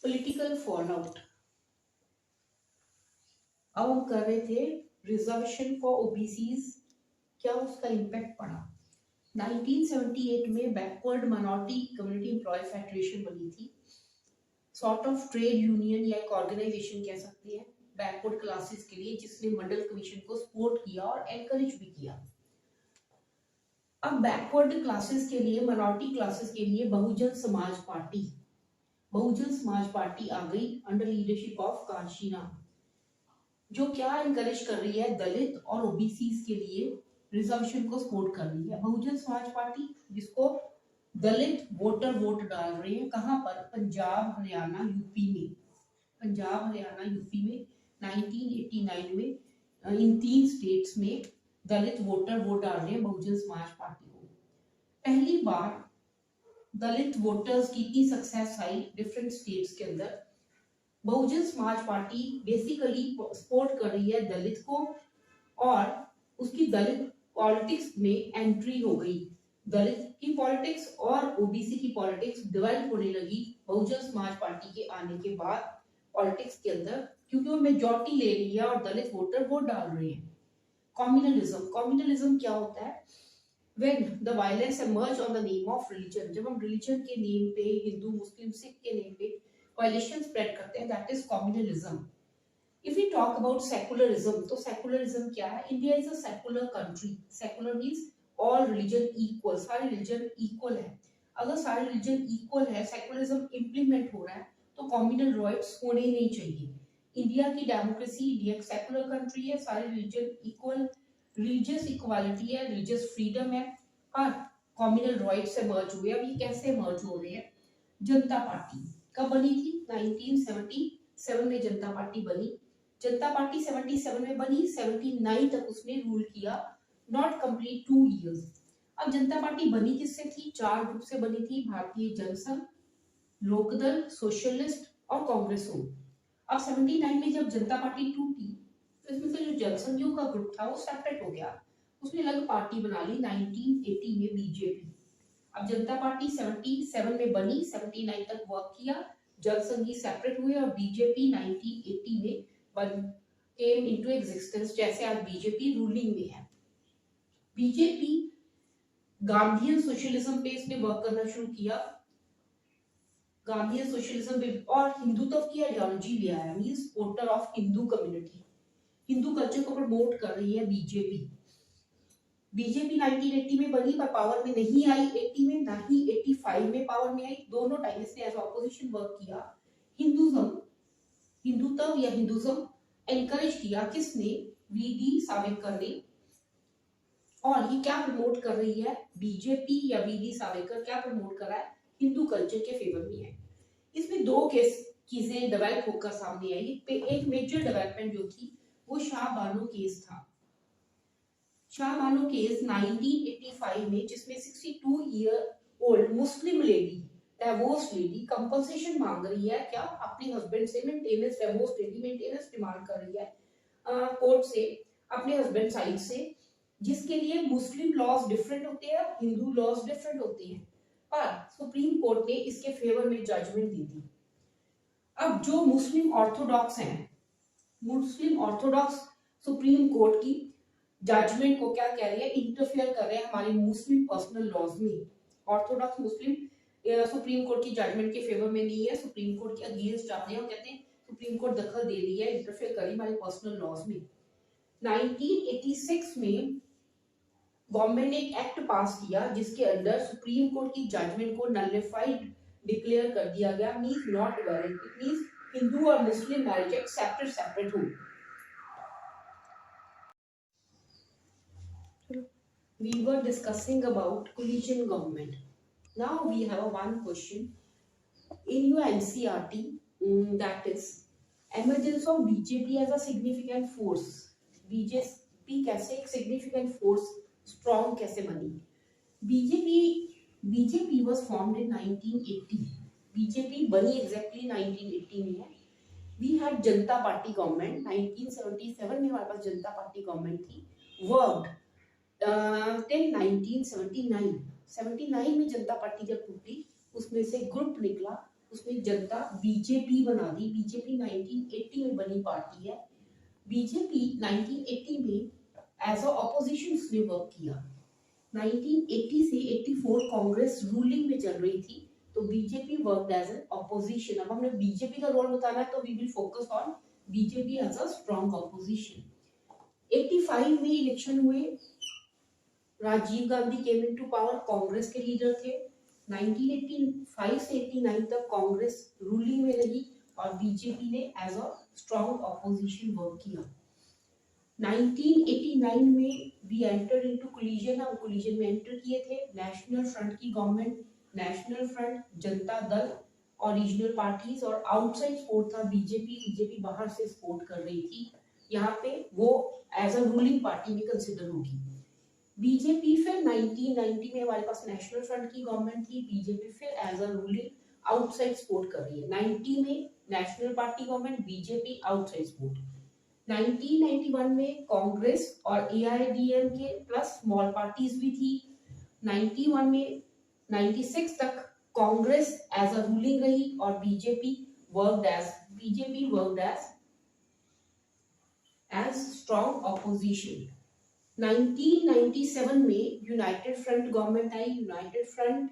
Political fallout. अब हम कर रहे थे रिजर्वेशन फॉर ओबीसीज, क्या उसका इम्पैक्ट पड़ा। 1978 में backward minority community employ federation बनी थी, सॉर्ट ऑफ ट्रेड यूनियन या एक ऑर्गेनाइजेशन कह सकते हैं बैकवर्ड क्लासेस के लिए, जिसने मंडल कमीशन को सपोर्ट किया और एनकरेज भी किया। अब बैकवर्ड क्लासेस के लिए, माइनॉरिटी क्लासेस के लिए बहुजन समाज पार्टी आ गई अंडर लीडरशिप ऑफ कांशीराम, जो क्या एनकरेज कर रही है, दलित और ओबीसी के लिए रिजर्वेशन को सपोर्ट कर रही है। बहुजन समाज पार्टी जिसको दलित वोटर वोट डाल रहे हैं, कहां पर, पंजाब हरियाणा यूपी में। पंजाब हरियाणा यूपी में 1989 में इन 3 स्टेट्स में दलित वोटर वोट डाल रहे हैं बहुजन समाज पार्टी को। पहली बार दलित वोटर्स की इतनी सक्सेस आई डिफरेंट स्टेट्स के अंदर। Bahujan Samaj party basically support कर रही है दलित को, और उसकी दलित पॉलिटिक्स में एंट्री हो गई। दलित की पॉलिटिक्स और ओबीसी की पॉलिटिक्स डिवाइड होने लगी बहुजन समाज पार्टी के आने के बाद पॉलिटिक्स के अंदर, क्योंकि वो मेजॉरिटी ले रही है और दलित वोटर वोट डाल रहे हैं। कम्युनलिज्म क्या होता है, when the violence emerge on the name of religion, जब हम रिलीजन के नेम पे, हिंदू मुस्लिम सिख के नेम पे वायलेशन स्प्रेड करते हैं, that is communalism. If we talk about secularism, तो सेकुलरिज्म क्या है, India is a secular country. Secular means all religion equal, सारे रिलीजन इक्वल है। अगर सारे रिलीजन इक्वल है, सेकुलरिज्म इंप्लीमेंट हो रहा है, तो कम्युनल राइट्स होने ही नहीं चाहिए। इंडिया की डेमोक्रेसी, इंडिया एक सेकुलर कंट्री है, सारे रिलीजन इक्वल, रिलीजियस इक्वालिटी है, रिलीजियस फ्रीडम है, और कम्युनल राइट्स से मर्ज हुए। अब ये कैसे मर्ज हो रहे हैं, जनता पार्टी कब बनी थी, 1977 में जनता पार्टी बनी। जनता पार्टी 77 में बनी, 79 तक उसने रूल किया, नॉट कंप्लीट 2 इयर्स। अब जनता पार्टी बनी किससे थी, 4 ग्रुप से बनी थी, भारतीय जनसंघ, लोकदल, सोशलिस्ट और कांग्रेस हो। अब 79 में जब जनता पार्टी टूटी, तो इसमें से जो जनसंघियों का ग्रुप था वो सेपरेट हो गया, उसने अलग पार्टी बना ली 1980 में, बीजेपी। अब जनता पार्टी 77 में बनी, 79 तक वर्क किया, जनसंघी सेपरेट हुए और बीजेपी 1980 में केम इनटू एग्जिस्टेंस, जैसे आज बीजेपी रूलिंग में है। बीजेपी गांधीयन सोशलिज्म पे इसने वर्क करना शुरू किया, गांधीयन सोशलिज्म पे, और हिंदुत्व की आइडियोलॉजी ले आया, means supporter of Hindu community, Hindu culture को प्रमोट कर रही है बीजेपी। बीजेपी 1980 में बनी पर पावर में नहीं आई, 80 में ना ही 85 में पावर में आई, दोनों टाइम इसने एज ऑपोजिशन वर्क किया। हिंदुत्व या हिंदुज्म एनकरेज किया किसने, वीडी सावरकर ने। और ये क्या प्रमोट कर रही है, बीजेपी या वीडी सावरकर क्या प्रमोट कर रहा है, हिंदू कल्चर के फेवर में है। इसमें 2 चीजें डेवलप होकर सामने आई। एक मेजर डेवलपमेंट जो थी वो शाह बानो केस था। शाह बानो केस 1985 में, जिसमें 62 ईयर ओल्ड मुस्लिम लेडी, डिवोर्स लेडी कंपनसेशन मांग रही है, क्या, अपने हस्बैंड से maintenance, divorce lady maintenance demand कर रही है कोर्ट से, अपने हस्बैंड साइड से, जिसके लिए मुस्लिम लॉज डिफरेंट होते हैं, हिंदू लॉज डिफरेंट होते हैं, पर सुप्रीम कोर्ट ने इसके फेवर में जजमेंट दी थी। अब जो मुस्लिम ऑर्थोडॉक्स हैं, मुस्लिम ऑर्थोडॉक्स सुप्रीम कोर्ट की जजमेंट को क्या कह रही है, इंटरफेयर कर रहे हैं हमारे मुस्लिम पर्सनल लॉज में। ऑर्थोडॉक्स मुस्लिम सुप्रीम कोर्ट की जजमेंट के फेवर में नहीं है, सुप्रीम कोर्ट के अगेंस्ट जाते हैं और कहते हैं सुप्रीम कोर्ट दखल दे रही है, इंटरफेयर कर रही है हमारे पर्सनल लॉज में। 1986 में गवर्नमेंट ने एक एक्ट पास किया जिसके अंदर सुप्रीम कोर्ट की जजमेंट को नलिफाइड डिक्लेयर कर दिया गया, means not valid. It means Hindu और मुस्लिम मैरिज एक सेपरेट हो। We were discussing about coalition government. Now we have one question in your NCERT, that is emergence of BJP as a significant force. BJP कैसे एक significant force strong कैसे बनी? BJP was formed in 1980. BJP बनी exactly 1980 में है। We had Janata party government, 1977 में हमारे पास जनता party government थी, वर्कड टिल 1979। 79 में जनता पार्टी जब टूटी, उसमें से ग्रुप निकला, उसमें जनता बीजेपी बना दी। बीजेपी 1980 में बनी पार्टी है। बीजेपी 1980 में एज अ ऑपोजिशन उसने वर्क किया। 1980 से 84 कांग्रेस रूलिंग में चल रही थी, तो BJP work as an opposition. अब हमने बीजेपी का रोल बताना है, तो we will focus on BJP as a strong opposition. 85 में इलेक्शन हुए, Rajiv Gandhi came into power, Congress के लीडर थे। 1985 से 89 तक कांग्रेस रूलिंग में रही और बीजेपी ने as a strong opposition work किया। 1989 में वी एंटर इनटू कोलिजन। हम कोलिजन में एंटर किए थे। नेशनल फ्रंट की government, national front, Janata Dal और रीजनल पार्टीज, और आउटसाइड सपोर्ट था बीजेपी। बीजेपी बाहर से सपोर्ट कर रही थी। यहाँ पे वो एज अ रूलिंग पार्टी में कंसिडर होगी। बीजेपी फिर 1990 में हमारे पास नेशनल फ्रंट की गवर्नमेंट थी। बीजेपी फिर as a ruling outside support कर रही है। 90 में national party government, BJP outside support. 1991 में कांग्रेस और एआईएडीएमके प्लस स्मॉल पार्टीज भी थी। 91 में 96 तक कांग्रेस एज अ रूलिंग रही और BJP worked as strong opposition. 1997 में यूनाइटेड फ्रंट गवर्नमेंट आई। United front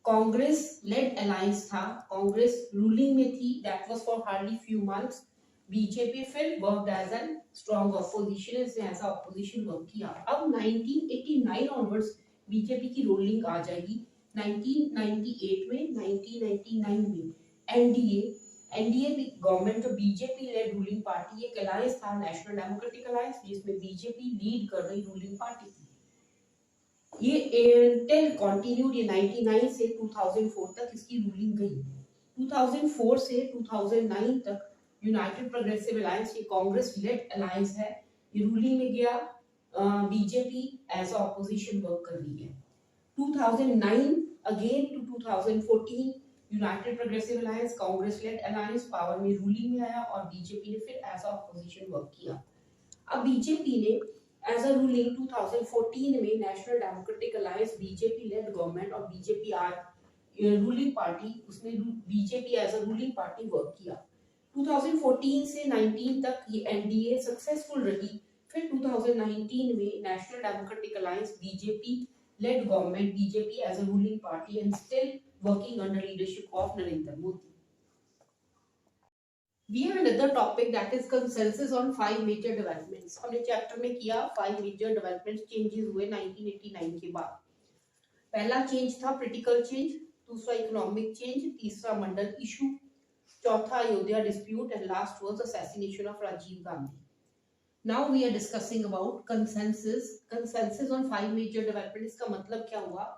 Congress led alliance था, कांग्रेस रूलिंग में थी। That was for hardly few months. BJP फिर worked as an strong opposition, इसने एज ऑपोजिशन वर्क किया। अब 1989 ऑनवर्ड्स बीजेपी की रूलिंग आ जाएगी। 1998 में, 1999 में एनडीए गवर्नमेंट, जो बीजेपी लेड रूलिंग पार्टी, एक अलायंस था, नेशनल डेमोक्रेटिक अलायंस, जिसमें बीजेपी लीड कर रही रूलिंग पार्टी थी। ये एयरटेल कंटिन्यूड, ये 99 से 2004 तक इसकी रूलिंग गई। 2004 से 2009 तक यूनाइटेड प्रोग्रेसिव अलायंस, ये कांग्रेस लेड अलायंस है, ये रूलिंग में गया। बीजेपी एज ऑपोजिशन वर्क कर रही है। 2009 again to 2014 united progressive alliance, Congress led alliance power में रूलिंग में आया और बीजेपी ने फिर एज ऑपोजिशन वर्क किया। अब बीजेपी ने एज अ रूलिंग 2014 में national democratic alliance, BJP led government और बीजेपी आर रूलिंग पार्टी, उसमें BJP as a ruling party work किया। 2014 से 19 तक ये एनडीए सक्सेसफुल रही। फिर 2019 में national democratic alliance, BJP led government, BJP as a ruling party and still working under leadership of Narendra Modi. We have another topic that is consensus on 5 major developments. हमने chapter में किया 5 major developments changes हुए 1989 के बाद। पहला change था political change, दूसरा economic change, तीसरा मंडल इशू, चौथा Ayodhya dispute and last was assassination of Rajiv Gandhi. Now we are discussing about consensus on 5 major developments। इसका मतलब क्या हुआ?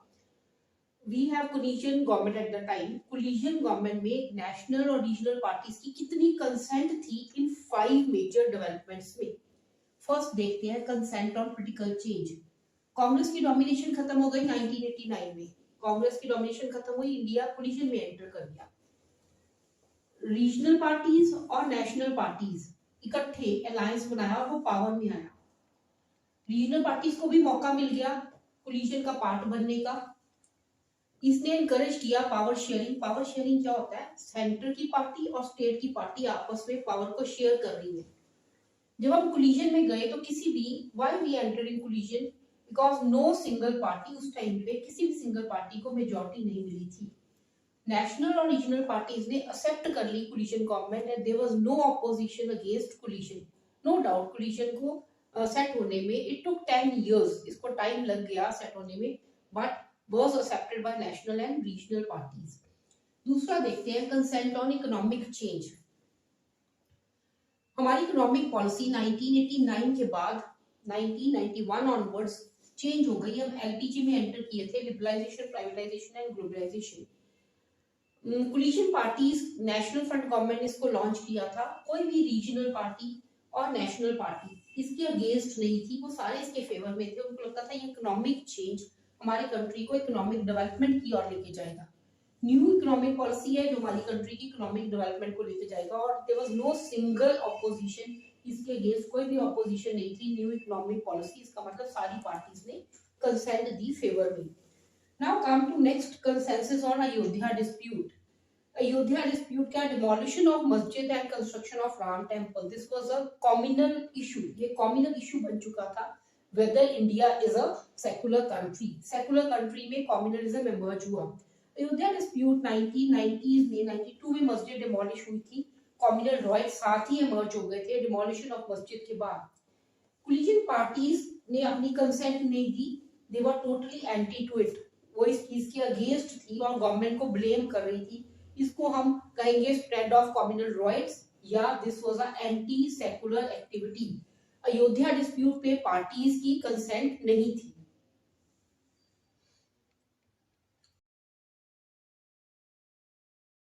We have coalition government at the time. Coalition government में national और regional parties की कितनी कंसेंट थी इन 5 मेजर डेवलपमेंट्स में? फर्स्ट देखते हैं consent on political change. Congress की डोमिनेशन खत्म हो गई 1989 में। कांग्रेस की डोमिनेशन खत्म हुई, इंडिया कोलिजन में एंटर कर गया। रीजनल पार्टीज और नेशनल पार्टीज इकट्ठे अलायंस बनाया और वो पावर में आया। रीजनल पार्टीज को भी मौका मिल गया कोलिजन का पार्ट बनने का। इसने एनकरेज किया पावर शेयरिंग। पावर शेयरिंग क्या होता है? सेंटर की पार्टी और स्टेट की पार्टी आपस में पावर को शेयर कर रही है। जब हम कोलिजन में गए तो किसी भी why we enter in coalition, because no single party, उस टाइम पे किसी भी सिंगल पार्टी को मेजॉरिटी नहीं मिली थी। नेशनल और रीजनल पार्टीज ने एक्सेप्ट कर ली coalition government and there was no opposition against coalition. No doubt coalition को सेट होने में इट टुक 10 इयर्स, इसको टाइम लग गया सेट होने में, but was accepted by national and regional parties. दूसरा देखते हैं कंसेंट ऑन इकोनॉमिक चेंज। हमारी इकोनॉमिक पॉलिसी 1989 के बाद 1991 ऑनवर्ड्स चेंज हो गई। हम एलपीजी में एंटर किए थे, liberalisation, privatisation and globalisation. Coalition parties, national front government ने इसको लॉन्च किया था। कोई भी रीजनल पार्टी और नेशनल पार्टी इसके अगेंस्ट नहीं थी, वो सारे इसके फेवर में थे। उनको लगता था ये इकोनॉमिक चेंज हमारी कंट्री को इकोनॉमिक डेवलपमेंट की ओर लेके जाएगा। न्यू इकोनॉमिक पॉलिसी है जो हमारी कंट्री की इकोनॉमिक डेवलपमेंट को लेके जाएगा, और there was no single opposition, इसके अगेंस्ट कोई भी ऑपोजिशन नहीं थी न्यू इकोनॉमिक पॉलिसी। इसका मतलब सारी पार्टीज ने कंसेंट दी फेवर में। Now come to next consensus on Ayodhya dispute. Ayodhya dispute क्या, डिमोलिशन ऑफ मस्जिद and construction of Ram temple, this was a communal issue, ये कॉम्युनल इशू बन चुका था। Whether India is a secular country, secular country में communalism emerge हुआ। Ayodhya dispute 1990s में 92 में मस्जिद डिमोलिश हुई थी, कॉम्युनल रॉयट्स साथ ही इमर्ज हो गए थे डिमोलिशन ऑफ मस्जिद के बाद। कोलिजन पार्टीज ने अपनी कंसेंट नहीं दी, they were totally anti to it, वो इस चीज के अगेंस्ट थी और गवर्नमेंट को ब्लेम कर रही थी। इसको हम कहेंगे स्प्रेड ऑफ कम्युनल राइट्स या this was a anti secular activity. Ayodhya dispute पे पार्टीज की कंसेंट नहीं थी।